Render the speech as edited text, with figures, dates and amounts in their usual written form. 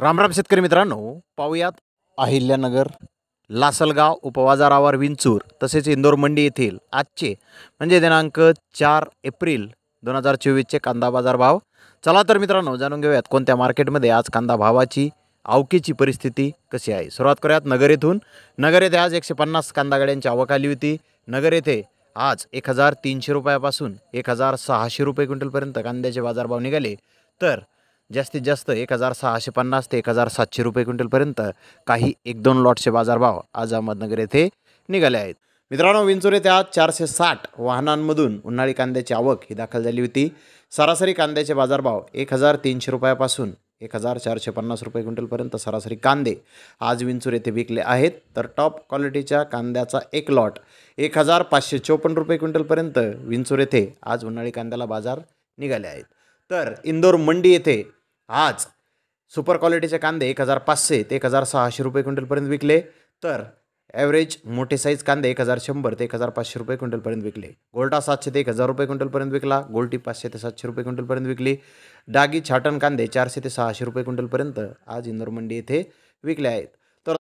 रामराम शेतकरी मित्रांनो, पाहूयात अहिल्यानगर, लासलगाव, उपबाजारावर विंचूर तसेच इंदोर मंडी येथील आजचे म्हणजे दिनांक 4 एप्रिल 2024चे कांदा बाजार भाव. चला तर मित्रांनो, जाणून घेऊयात कोणत्या मार्केटमध्ये आज कांदा भावाची आवकीची परिस्थिती कशी आहे. सुरुवात करूयात नगर येथून. नगर येथे आज 150 कांदा गाड्यांची आवक आली होती. नगर येथे आज 1300 रुपयापासून 1600 रुपये क्विंटलपर्यंत कांद्याचे बाजारभाव निघाले. तर जास्तीत जास्त 1650 ते 1700 रुपये क्विंटलपर्यंत काही 1-2 लॉटचे बाजारभाव आज अहमदनगर येथे निघाले आहेत. मित्रांनो, विंचूर येथे आज 460 वाहनांमधून उन्हाळी कांद्याची आवक ही दाखल झाली होती. सरासरी कांद्याचे बाजारभाव 1300 रुपयापासून 1450 रुपये क्विंटलपर्यंत सरासरी कांदे आज विंचूर येथे विकले आहेत. तर टॉप क्वालिटीच्या कांद्याचा एक लॉट 1554 रुपये क्विंटलपर्यंत विंचूर येथे आज उन्हाळी कांद्याला बाजार निघाले आहेत. तर इंदोर मंडी येथे आज सुपर क्वालिटीचे कांदे 1500 ते 1600 रुपये क्विंटलपर्यंत विकले. तर ॲव्हरेज मोठे साईज कांदे 1100 ते 1500 रुपये क्विंटलपर्यंत विकले. गोल्टा 700 ते 1000 रुपये क्विंटलपर्यंत विकला. गोल्टी 500 ते 700 रुपये क्विंटलपर्यंत विकली. डागी छाटण कांदे 400 ते 600 रुपये क्विंटलपर्यंत आज इंदोर मंडी येथे विकले आहेत.